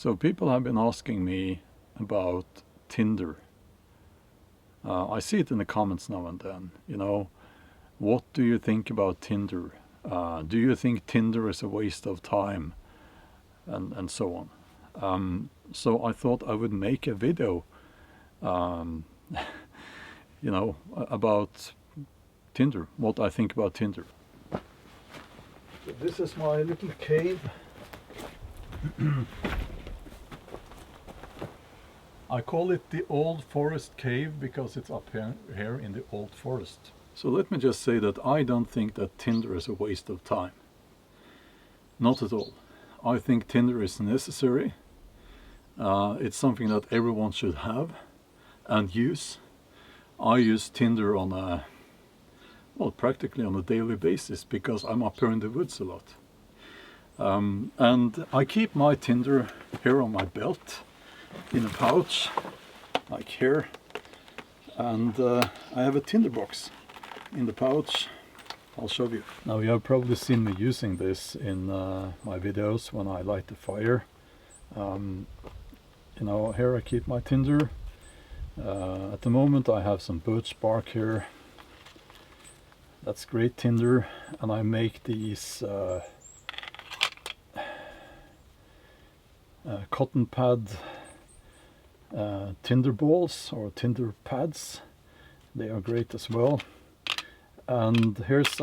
So people have been asking me about Tinder. I see it in the comments now and then. What do you think about Tinder? Do you think Tinder is a waste of time? And so on. So I thought I would make a video, about Tinder, what I think about Tinder. So this is my little cave. I call it the Old Forest Cave because it's up here in the Old Forest. So let me just say that I don't think that Tinder is a waste of time. Not at all. I think Tinder is necessary. It's something that everyone should have and use. I use Tinder practically on a daily basis because I'm up here in the woods a lot. And I keep my Tinder here on my belt in a pouch, like here, and I have a Tinder box in the pouch. I'll show you. Now you have probably seen me using this in my videos when I light the fire. Here I keep my Tinder. At the moment I have some birch bark here. That's great Tinder, and I make these cotton pad Tinder balls or Tinder pads. They are great as well. And here's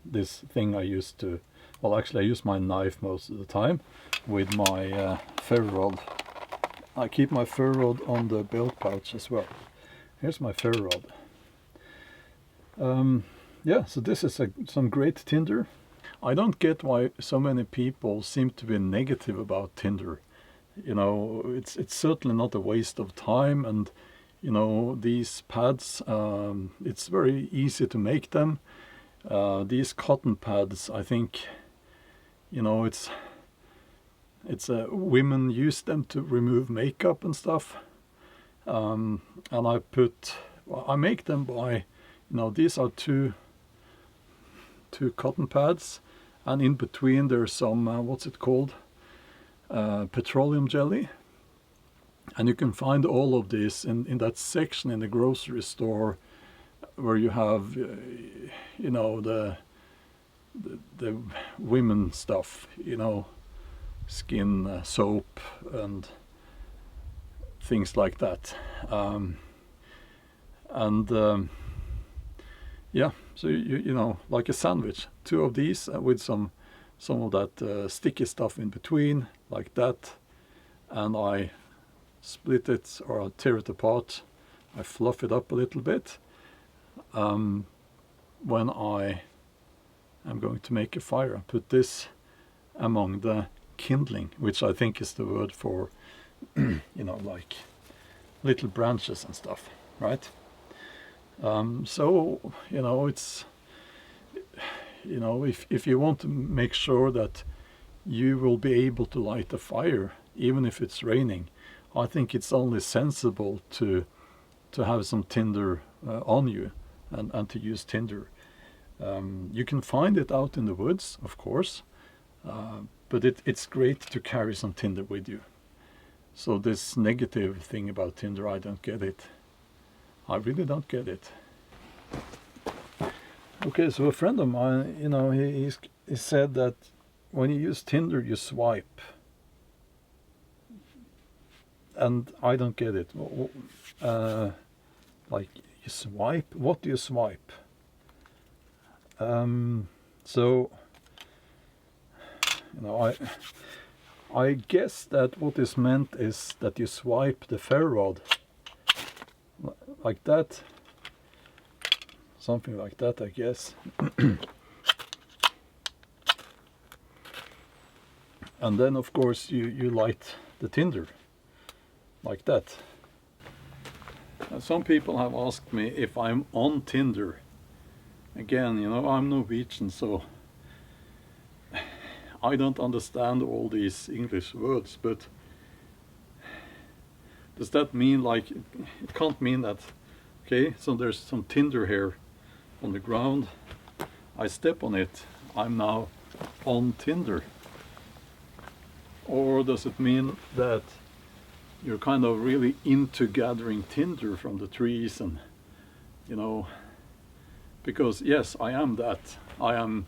this thing I used to, I use my knife most of the time with my ferro rod. I keep my ferro rod on the belt pouch as well. Here's my ferro rod. So this is some great Tinder. I don't get why so many people seem to be negative about Tinder. It's certainly not a waste of time, and these pads, it's very easy to make them. These cotton pads, I think, women use them to remove makeup and stuff. And I make them by, these are two cotton pads, and in between there's some, what's it called? Petroleum jelly. And you can find all of this in that section in the grocery store where you have, the women stuff, skin soap and things like that. So like a sandwich, two of these with some of that sticky stuff in between, like that, and I split it or I tear it apart. I fluff it up a little bit when I am going to make a fire. I put this among the kindling, which I think is the word for like little branches and stuff, right? It's if you want to make sure that you will be able to light a fire even if it's raining, I think it's only sensible to have some Tinder on you and to use Tinder. You can find it out in the woods, of course, but it's great to carry some Tinder with you. So this negative thing about Tinder, I don't get it. I really don't get it. Okay, so a friend of mine, he said that when you use Tinder, you swipe. And I don't get it. Like you swipe? What do you swipe? I guess that what is meant is that you swipe the ferro rod like that. Something like that, I guess. And then of course you light the Tinder like that. Some people have asked me if I'm on Tinder. Again, I'm Norwegian, so I don't understand all these English words, but does that mean it can't mean that, okay, so there's some Tinder here on the ground, I step on it, I'm now on Tinder. Or does it mean that you're kind of really into gathering tinder from the trees and, you know, because yes, I am that. I am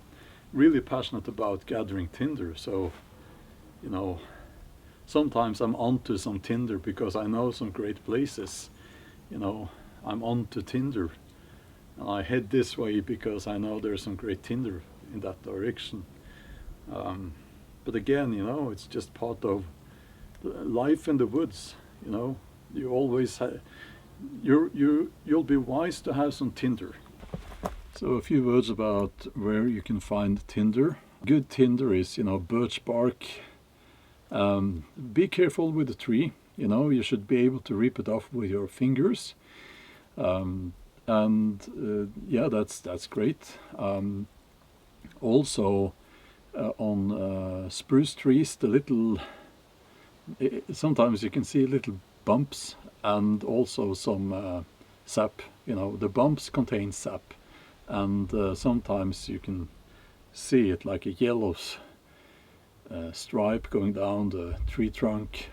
really passionate about gathering tinder, so, you know, sometimes I'm onto some tinder because I know some great places, you know, I'm onto Tinder. And I head this way because I know there's some great tinder in that direction. But again, you know, it's just part of life in the woods. You know, you always you'll be wise to have some tinder. So a few words about where you can find tinder. Good tinder is, you know, birch bark. Be careful with the tree. You know, you should be able to rip it off with your fingers. Yeah, that's great. Also, on spruce trees, the little sometimes you can see little bumps and also some sap. You know, the bumps contain sap, and sometimes you can see it like a yellow stripe going down the tree trunk.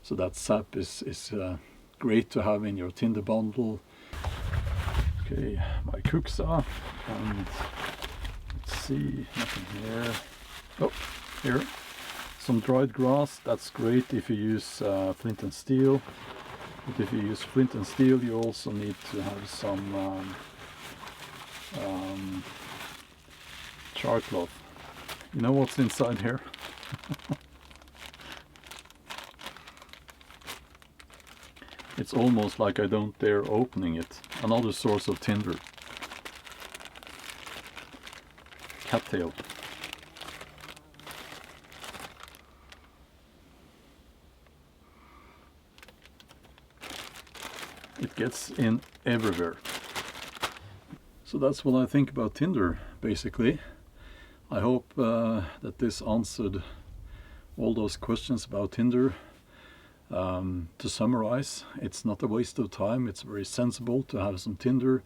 So that sap is great to have in your tinder bundle. Okay, my cooksaw, and let's see, nothing here. Oh, here, some dried grass. That's great if you use flint and steel. But if you use flint and steel, you also need to have some char cloth. You know what's inside here? It's almost like I don't dare opening it. Another source of tinder. Cattail. It gets in everywhere. So that's what I think about tinder, basically. I hope that this answered all those questions about tinder. To summarize, it's not a waste of time. It's very sensible to have some tinder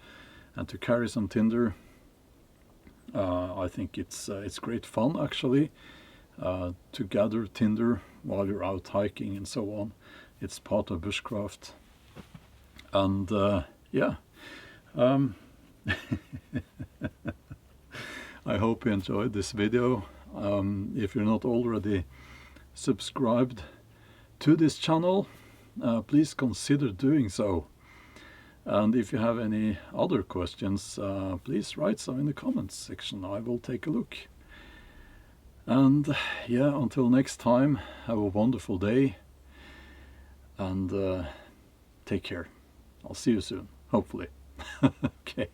and to carry some tinder. I think it's great fun, actually, to gather tinder while you're out hiking and so on. It's part of bushcraft. And yeah, I hope you enjoyed this video. If you're not already subscribed to this channel, please consider doing so. And if you have any other questions, please write some in the comments section. I will take a look. And yeah, until next time, have a wonderful day, and take care. I'll see you soon, hopefully. Okay.